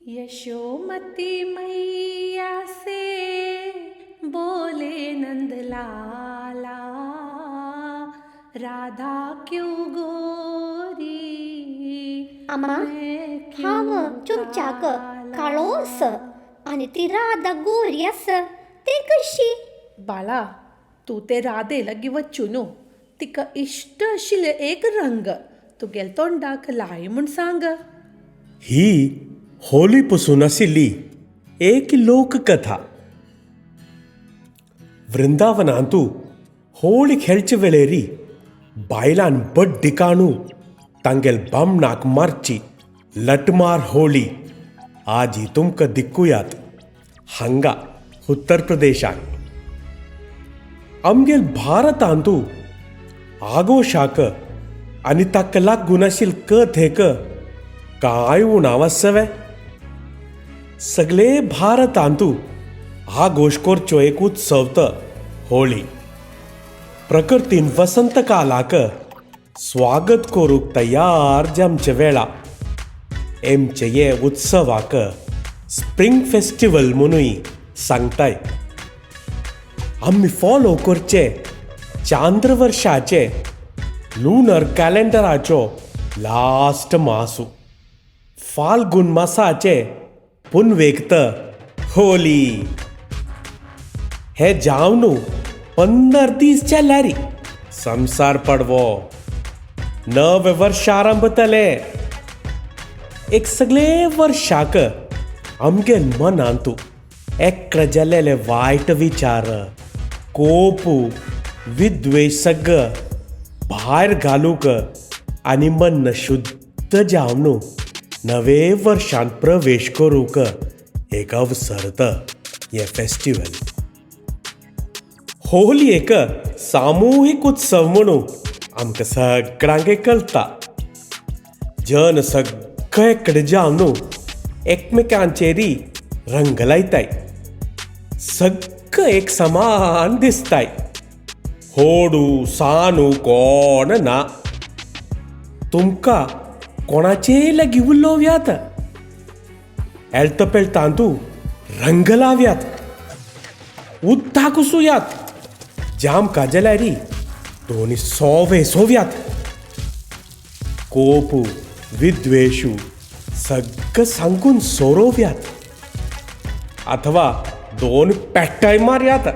यशोमती मैया से बोले नंदलाला, राधा क्यों गोरी आमा मैं हांव क्यों तुमच्याक काला. काळोस आणि ती राधा गोरी आस ते कशी? बाळा, तू ते राधे लगी वच्चू न्हू. तिका इश्ट आशिल्ले एक रंग तुगेल तोंडाक लाय म्हूण सांग. ही होली पासून आशिल्ली एक लोककथा. वृंदावनांतू होळी खेळचे वेळेरी बायलान बड्डी काणू तांगेल बामणाक मारची लटमार होळी आजी तुमकां दिक्कुयात हांगा उत्तर प्रदेशाक. आमगेल भारतांतू आगोशाक आनी ताका लागून आशिल्ल कथेक कांय उणावसवे. सगळे भारतांतू आगोश करच्यो एक उत्सव त होळी. प्रकृतीन वसंत कालाक स्वागत करूंक तयार जमचे वेळा एमचे ये उत्सवाक स्प्रिंग फेस्टिवल म्हणूय सांगताय. आमी फॉलो करचे चांद्र वर्षाचे लुनर कॅलेंडराचो लास्ट मासू. फाल्गुन मासाचे पुनवेक होली. हे जावन 15 दीस चल्ल्यारी संसार पडवो. नवे वर्ष आरंभतले. एक सगळे वर्षाक आमगेल मनांतू एक्र जाल्लेले वायट विचार, कोप, विद्वेश सगळं भायर घालूक आनी मन शुद्ध जावन नवे वर्षान प्रवेश करूंक एक अवसर त हे फेस्टिवल. होली एक सामुहीक उत्सव म्हणून आमकां सगळ्यांक कळटा. जन सगळे कडेन जावन एकमेकांचेरी रंग लायताय. सगळं एक समान दिसताय. होडू सानू कोण ना. तुमकां कोणाचेय लागी उलोव्यात. एळत पेळतांतू रंग लाव्यात. उद्दाक उसुयात. जाम काजल्यारी दोनी सोव्यात. कोपू विद्वेशू सगळं सांगून सोरोव्यात. अथवा दोन पेट्टाय मारयात.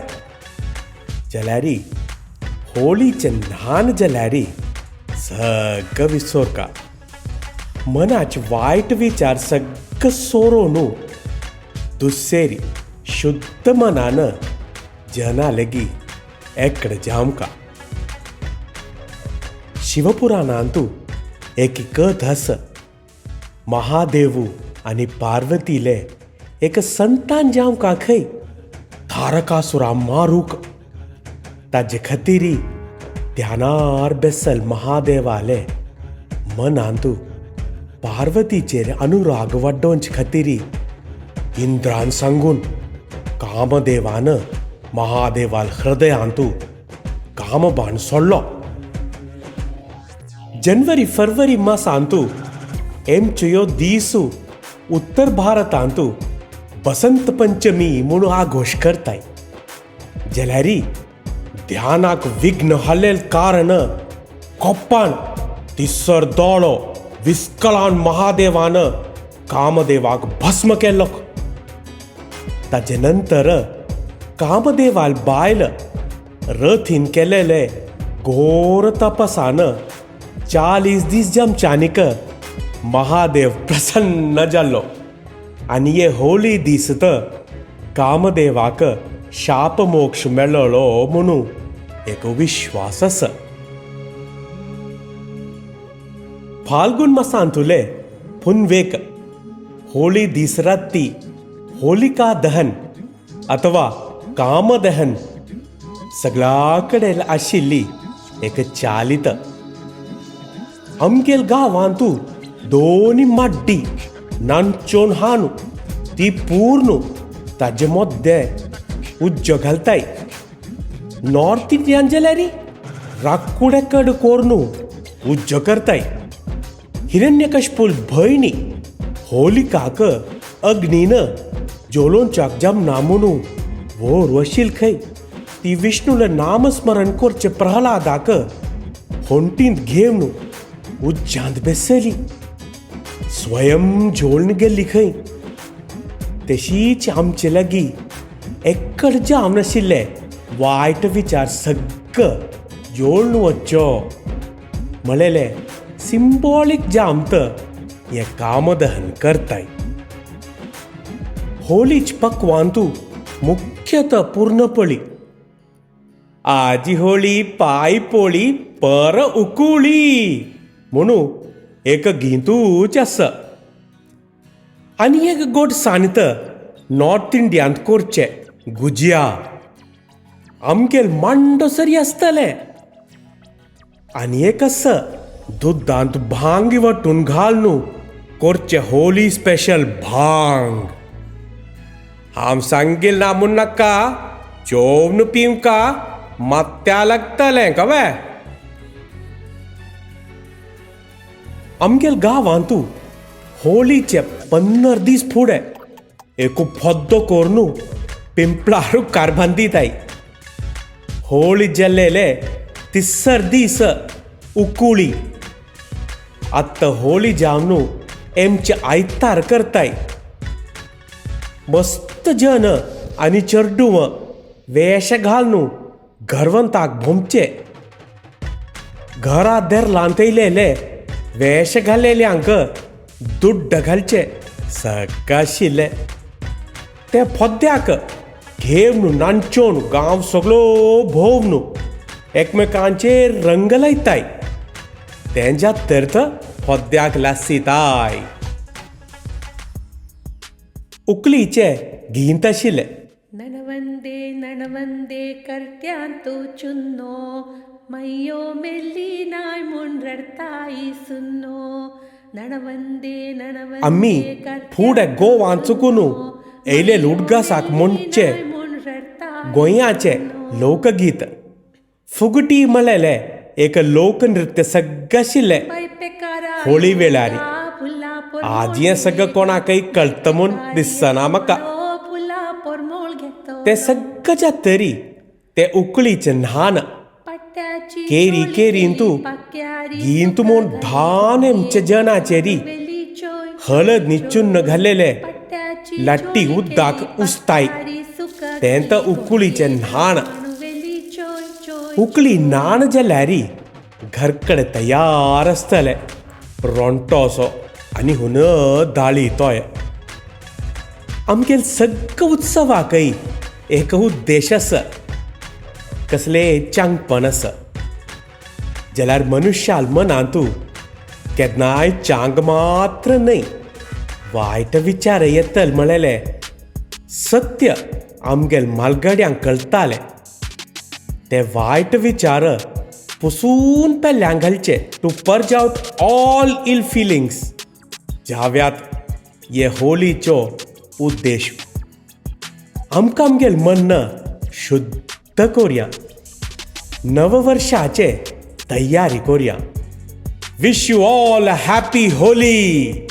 जाल्यारी होळीचे ल्हान जाल्यारी सगळं विसरका. मनाचे वायट विचार सगळं सोरोन दुसेरी शुद्ध मनान जना लेगी एकड जामका. शिवपुराणांतू एक कथ आस. महादेवू आनी पार्वतीले एक संतान जावंका खंय तारकासुरा मारूक. ताजे खातीरी ध्यानार बेसल महादेवाले मनांतू पार्वतीचेर अनुराग वाडोवचे खातीरी इंद्रान सांगून कामदेवान महादेवाल हृदयांतू कामबाण सोडलो. जनवरी फरवरी मासांतू एमच्यो दिसू उत्तर भारतांतू बसंत पंचमी म्हणून आघोश करताय. जाल्यारी ध्यानाक विघ्न हालेल कारण कोप्पान तिसर दोळो विस्कलान महादेवान कामदेवाक भस्म केलो. ताजे नंतर कामदेवाल बायल रथीन केलेले घोर तपसान 40 दीस जमच्यानीक महादेव प्रसन्न जाल्लो. आनी हे होळी दीस त कामदेवाक शाप मोक्ष मेळ्ळो म्हणून एक विश्वास आसा. फाल्गुन मासांतुले पुनवेक होळी दीस राती होलिका दहन अथवा कामदहन सगळ्या कडेन आशिल्ली एक चालीत. आमगेल गांवांतू दोनी माड्डी नांचोन हानू ती पूर्ण ताजे मद्दे उज्जो घालताय. नॉर्थ इंडियन जाल्यारी राकुडे कड कोरनू उज्जो करताय. हिरण्यकश्यपूल भयणी होलिकाक अग्नीनं जोलोन चाकजाम नामुनु वो रोशील खै ती विष्णूला नामस्मरण करचे प्रल्हादाक ಹೊಂಟಿಂದ घेवनु उज्जांत बेसली स्वयं जोळन गेल्ली खंय तशीच आमचे लागीं एक्कड जाम नाशिल्ले वायट विचार सगळं जोळन वच्चो म्हळेले सिंबॉलीक जामत हें कामदहन करताय होलीच पक्वांतू मुख्यतः पूर्णपळी आजी होळी पाय पोळी पर उकुळी म्हणू एक गिंतूच आसा आनी एक गोड सांत नॉर्थ इंडियांत करचे गुजिया आमगेल मांडो सरी आसतले आनी एक आसा दुदांत भांग वटून घालून करचे होली स्पेशल भांग आम सांगेल ना म्हूण नाका चोवन पिवका मात्या लागतलें कवे आमगेल गांवांतू होळीचे 15 दीस फुडें एक फद्दो कोरून पिंपळारू कारभान दिताय होळी जाल्लेले तिसर दीस उकुळी आत्ता होळी जावनू एमचे आयतार करताय मस्त जन आनी चेडूं वेश घालून घरवंताक भोमचे घरा देर लांतयलेले वेश घालेल्यांक दुड्ड घालचे सकाशिल्ले ते फद्याक घेवन नांचोन गांव सगळो भोवून एकमेकांचेर रंग लायताय तेंच्या तर्थ फद्याक लासिताय उकलीचे गीत आशिल्ले नणवंदे कर्त्यांतो चुन्नो मय्यो मेल्ली नाय म्हूण रडताई सुन्नो नणवंदे आम्ही फुडें गोवान चुकून येयले लुडगासाक म्हणचे गोंयाचे लोकगीत फुगटी म्हळेले एक लोकनृत्य सगळें आशिल्ले होळी वेळारी आज हें सगळं कोणाकय कळटा म्हूण दिसना म्हाका ते सगळ्याच्या तरी ते उकळीचे न्हान केरी केरीन तू गींत म्हूण धान एमचे जनाचेरी हळद नी चुन्न घालेले लाट्टी उदकाक उस्ताय तेंत उकळीचे न्हाण उकळी नाण जाल्यारी घरकडे तयार आसतले रोंटोसो आनी हुन दाळी तोय आमगेल सगळ्या उत्सवाकय एक उद्देश आसा कसले चांगपण आसा जाल्यार मनुश्याल मनांतू केन्नाय चांग मात्र न्हय वायट विचार येतल म्हळेले सत्य आमगेल मालगड्यांक कळटाले ते वायट विचार पुसून पेल्ल्यांक घालचे to purge out all ill feelings जाव्यात हे होळीचो उद्देश आमकां आमगेल मन शुद्ध कोरया नववर्षाचे तयारी कोरया wish you all a happy Holy.